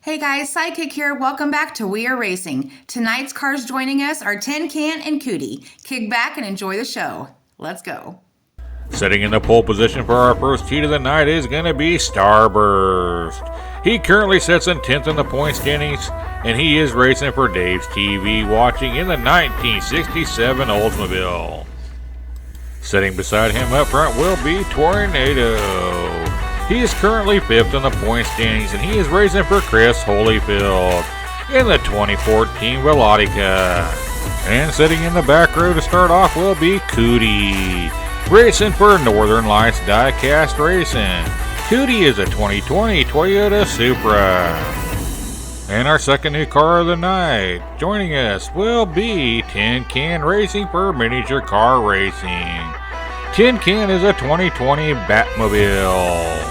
Hey guys, Sidekick here. Welcome back to We Are Racing. Tonight's cars joining us are Tin Can and Cootie. Kick back and enjoy the show. Let's go. Sitting in the pole position for our first heat of the night is going to be Starburst. He currently sits in 10th in the point standings, and he is racing for Dave's TV watching in the 1967 Oldsmobile. Sitting beside him up front will be Tornado. He is currently 5th in the point standings, and he is racing for Chris Holyfield in the 2014 Velotica. And sitting in the back row to start off will be Cootie, racing for Northern Lights Diecast Racing. Cootie is a 2020 Toyota Supra. And our second new car of the night, joining us will be Tin Can racing for Miniature Car Racing. Tin Can is a 2020 Batmobile.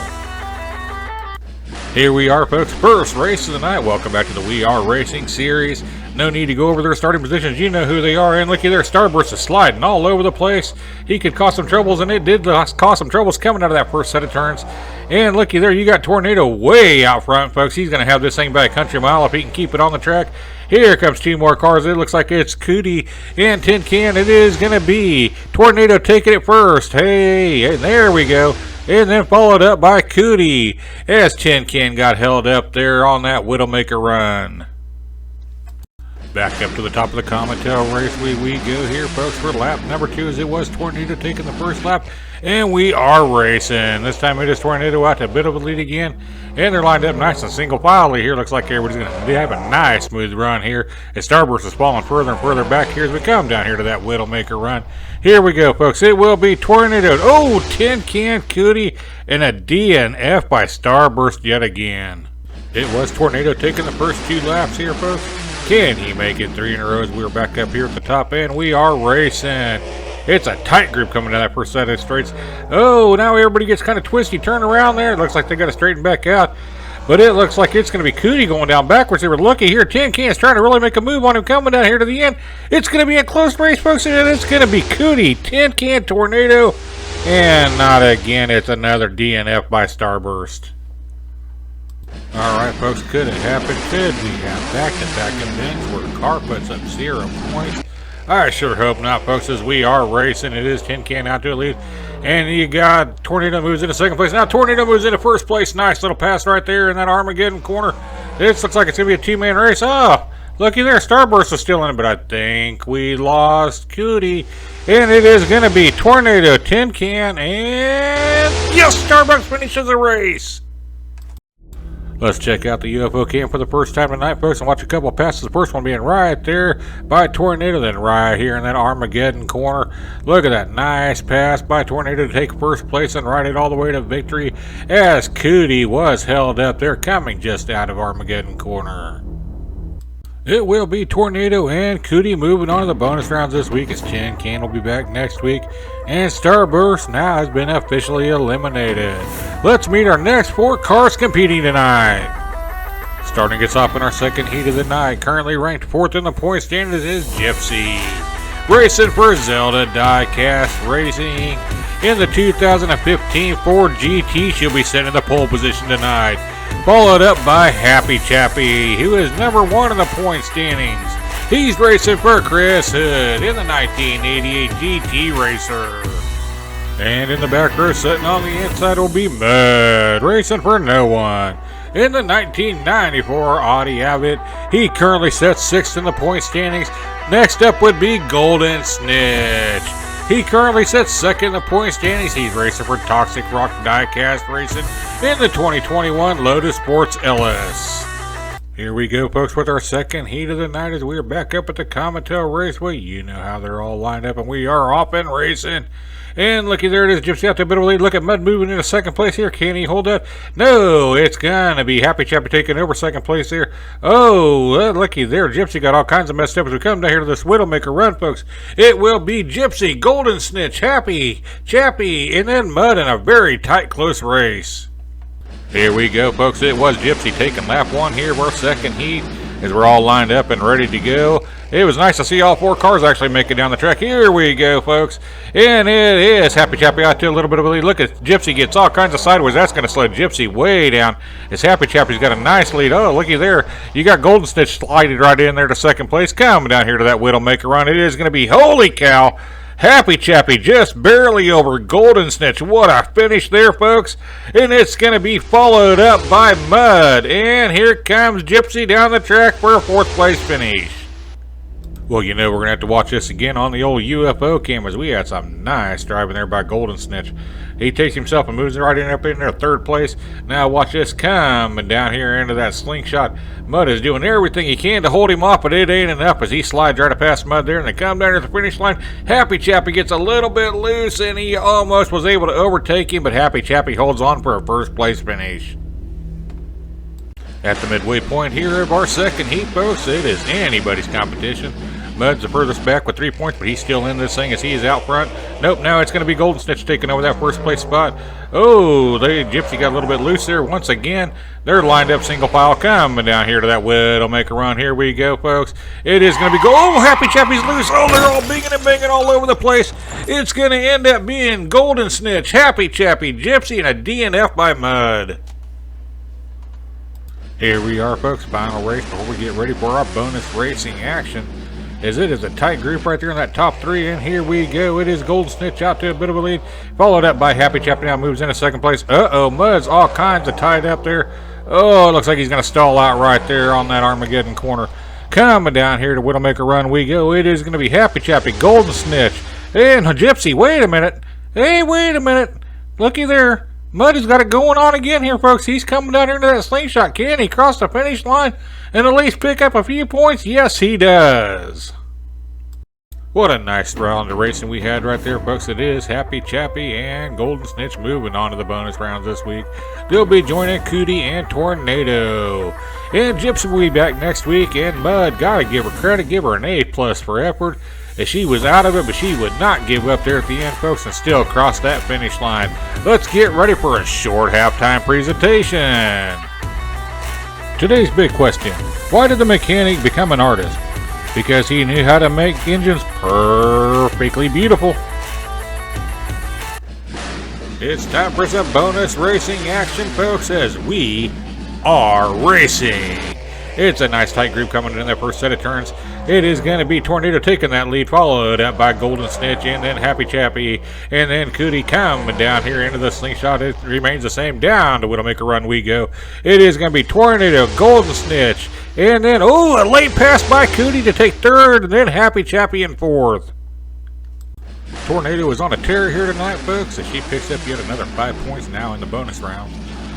Here we are, folks. First race of the night. Welcome back to the W.A.R. Racing Series. No need to go over their starting positions. You know who they are. And looky there, Starburst is sliding all over the place. He could cause some troubles, and it did cause some troubles coming out of that first set of turns. And looky there, you got Tornado way out front, folks. He's going to have this thing by a country mile if he can keep it on the track. Here comes two more cars. It looks like it's Cootie and Tin Can. It is going to be Tornado taking it first. Hey, and there we go. And then followed up by Cootie as Tin Can got held up there on that Widowmaker run. Back up to the top of the Comet Tail Raceway we go here, folks, for lap number 2 as it was Tornado taking the first lap. And we are racing. This time it is Tornado out to a bit of a lead again. And they're lined up nice and single file here. Looks like everybody's going to have a nice smooth run here. As Starburst is falling further and further back here as we come down here to that Widowmaker run. Here we go, folks. It will be Tornado. Oh, Tin Can, Cootie, and a DNF by Starburst yet again. It was Tornado taking the first 2 laps here, folks. Can he make it 3 in a row as we're back up here at the top end? We are racing. It's a tight group coming down that first set of straights. Oh, now everybody gets kind of twisty. Turn around there. It looks like they got to straighten back out. But it looks like it's going to be Cootie going down backwards. They were lucky here. Tin Can is trying to really make a move on him coming down here to the end. It's going to be a close race, folks, and it's going to be Cootie, Tin Can, Tornado, and not again. It's another DNF by Starburst. All right, folks, could it happen? Could we have back-to-back events where a car puts up 0 points? I sure hope not, folks, as we are racing. It is Tin Can out to a lead. And you got Tornado moves into second place. Now Tornado moves into first place. Nice little pass right there in that Armageddon corner. This looks like it's going to be a 2-man race. Oh, looky there. Starburst is still in it, but I think we lost Cootie. And it is going to be Tornado, Tin Can, and yes, Starburst finishes the race. Let's check out the UFO cam for the first time tonight, folks, and watch a couple of passes. The first one being right there by Tornado, then right here in that Armageddon corner. Look at that nice pass by Tornado to take first place and ride it all the way to victory as Cootie was held up there coming just out of Armageddon corner. It will be Tornado and Cootie moving on to the bonus rounds this week as Tin Can will be back next week. And Starburst now has been officially eliminated. Let's meet our next 4 cars competing tonight. Starting us off in our second heat of the night, currently ranked 4th in the point standings is Gypsy. Racing for Zelda Diecast Racing. In the 2015 Ford GT, she'll be set in the pole position tonight. Followed up by Happy Chappy, who is number 1 in the point standings. He's racing for Chris Hood in the 1988 GT Racer. And in the back row, sitting on the inside, will be Mud, racing for no one. In the 1994 Audi Abbott, he currently sits 6th in the point standings. Next up would be Golden Snitch. He currently sits 2nd in the point standings. He's racing for Toxic Rock Diecast Racing in the 2021 Lotus Sports LS. Here we go, folks, with our second heat of the night as we are back up at the Comet Tail Raceway. You know how they're all lined up, and we are off and racing. And looky, there it is, Gypsy out to a bit of a lead. Look at Mud moving into second place here. Can he hold up? No, it's going to be Happy Chappy taking over second place here. Oh, looky there. Gypsy got all kinds of messed up as we come down here to this Widowmaker run, folks. It will be Gypsy, Golden Snitch, Happy Chappy, and then Mud in a very tight, close race. Here we go, folks. It was Gypsy taking lap 1 here of our second heat. as we're all lined up and ready to go. It was nice to see all 4 cars actually make it down the track. Here we go, folks. And it is Happy Chappy out to a little bit of a lead. Look at Gypsy gets all kinds of sideways. That's going to slow Gypsy way down. As Happy Chappy's got a nice lead. Oh, looky there. You got Golden Snitch sliding right in there to second place. Coming down here to that Widowmaker run. It is going to be, holy cow, Happy Chappy just barely over Golden Snitch. What a finish there, folks. And it's going to be followed up by Mud. And here comes Gypsy down the track for a 4th place finish. Well, you know, we're going to have to watch this again on the old UFO cameras. We had some nice driving there by Golden Snitch. He takes himself and moves right up in there, 3rd place. Now watch this coming down here into that slingshot. Mud is doing everything he can to hold him off, but it ain't enough as he slides right past Mud there, and they come down to the finish line. Happy Chappy gets a little bit loose, and he almost was able to overtake him, but Happy Chappy holds on for a 1st place finish. At the midway point here of our 2nd heat, folks, it is anybody's competition. Mud's the furthest back with 3 points, but he's still in this thing as he is out front. Nope, now it's going to be Golden Snitch taking over that 1st place spot. Oh, Gypsy got a little bit loose there once again. They're lined up single file coming down here to that Widowmaker run. Here we go, folks. It is going to be oh, Happy Chappy's loose. Oh, they're all binging and banging all over the place. It's going to end up being Golden Snitch, Happy Chappy, Gypsy, and a DNF by Mud. Here we are, folks, final race before we get ready for our bonus racing action. As it is a tight group right there in that top 3, and here we go. It is Golden Snitch out to a bit of a lead, followed up by Happy Chappy. Now moves into 2nd place. Uh-oh, Mud's all kinds of tied up there. Oh, it looks like he's going to stall out right there on that Armageddon corner. Coming down here to Widowmaker run we go. It is going to be Happy Chappy, Golden Snitch, and Gypsy. Wait a minute. Hey, wait a minute. Looky there. Mud has got it going on again here, folks. He's coming down here into that slingshot. Can he cross the finish line and at least pick up a few points? Yes, he does. What a nice round of racing we had right there, folks. It is Happy Chappy and Golden Snitch moving on to the bonus rounds this week. They'll be joining Cootie and Tornado. And Gypsy will be back next week. And Mud, gotta give her credit, give her an A+ for effort. As she was out of it, but she would not give up there at the end, folks, and still cross that finish line. Let's get ready for a short halftime presentation. Today's big question: why did the mechanic become an artist? Because he knew how to make engines perfectly beautiful. It's time for some bonus racing action, folks, as we are racing. It's a nice tight group coming in their first set of turns. It is going to be Tornado taking that lead, followed up by Golden Snitch, and then Happy Chappy, and then Cootie coming down here into the slingshot. It remains the same. Down to Widowmaker run we go. It is going to be Tornado, Golden Snitch, and then, oh, a late pass by Cootie to take 3rd, and then Happy Chappy in 4th. Tornado is on a tear here tonight, folks, as she picks up yet another 5 points now in the bonus round.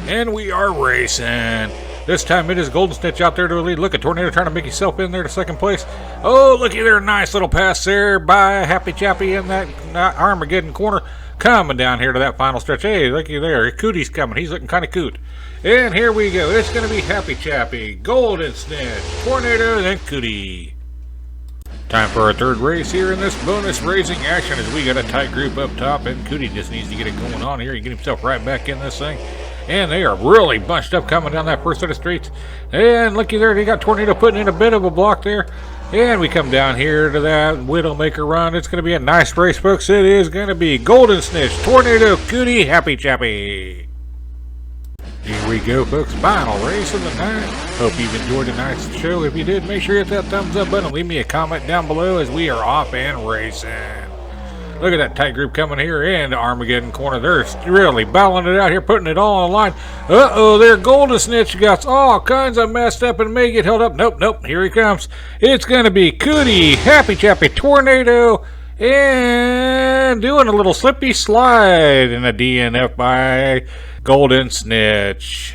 And we are racing. This time it is Golden Snitch out there to a lead. Look at Tornado trying to make himself in there to 2nd place. Oh, looky there. Nice little pass there by Happy Chappy in that Armageddon corner. Coming down here to that final stretch. Hey, looky there. Cootie's coming. He's looking kind of coot. And here we go. It's going to be Happy Chappy, Golden Snitch, Tornado, and then Cootie. Time for our 3rd race here in this bonus racing action as we got a tight group up top, and Cootie just needs to get it going on here. He get himself right back in this thing. And they are really bunched up coming down that first set of streets. And looky there, they got Tornado putting in a bit of a block there. And we come down here to that Widowmaker run. It's going to be a nice race, folks. It is going to be Golden Snitch, Tornado, Cootie, Happy Chappy. Here we go, folks. Final race of the night. Hope you've enjoyed tonight's show. If you did, make sure you hit that thumbs up button. Leave me a comment down below as we are off and racing. Look at that tight group coming here into Armageddon corner. They're really battling it out here, putting it all on the line. Uh-oh, there Golden Snitch got all kinds of messed up and may get held up. Nope, here he comes. It's going to be Cootie, Happy Chappy, Tornado, and doing a little slippy slide and a DNF by Golden Snitch.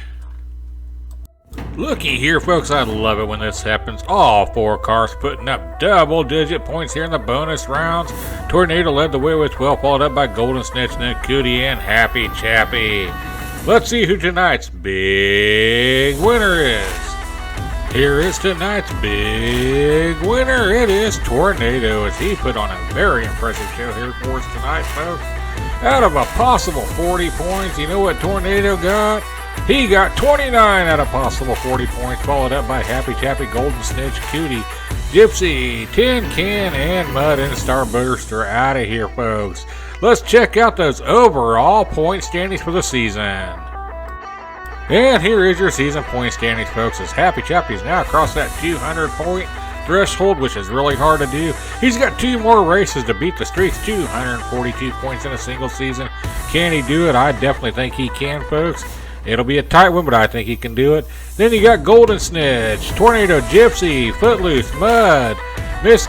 Looky here, folks. I love it when this happens. All 4 cars putting up double-digit points here in the bonus rounds. Tornado led the way with 12, followed up by Golden Snitch, and then Cootie and Happy Chappy. Let's see who tonight's big winner is. Here is tonight's big winner. It is Tornado, as he put on a very impressive show here for us tonight, folks. Out of a possible 40 points, you know what Tornado got? He got 29 out of possible 40 points, followed up by Happy Tappy, Golden Snitch, Cootie, Gypsy, Tin Can, and Mud and Starburst are out of here, folks. Let's check out those overall point standings for the season. And here is your season point standings, folks, as Happy Chappy is now across that 200-point threshold, which is really hard to do. He's got 2 more races to beat the streak's 242 points in a single season. Can he do it? I definitely think he can, folks. It'll be a tight one, but I think he can do it. Then you got Golden Snitch, Tornado, Gypsy, Footloose, Mud, Miss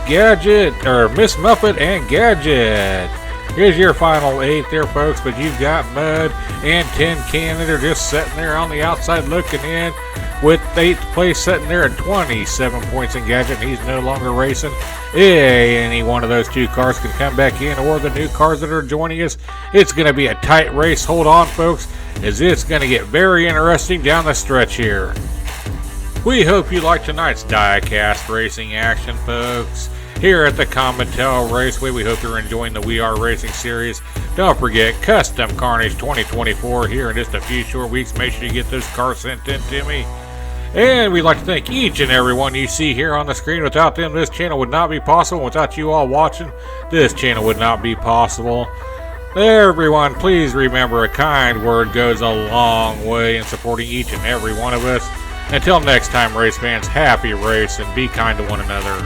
Muffet, and Gadget. Here's your final 8 there, folks, but you've got Mud and Tin Can that are just sitting there on the outside looking in, with 8th place sitting there at 27 points in Gadget. He's no longer racing. Any one of those 2 cars can come back in, or the new cars that are joining us. It's going to be a tight race. Hold on, folks, as it's going to get very interesting down the stretch here. We hope you liked tonight's Diecast racing action, folks. Here at the Comet Tail Raceway, we hope you're enjoying the W.A.R. Racing Series. Don't forget, Custom Carnage 2024 here in just a few short weeks. Make sure you get those cars sent in to me. And we'd like to thank each and every one you see here on the screen. Without them, this channel would not be possible. Without you all watching, this channel would not be possible. Everyone, please remember, a kind word goes a long way in supporting each and every one of us. Until next time, race fans, happy race and be kind to one another.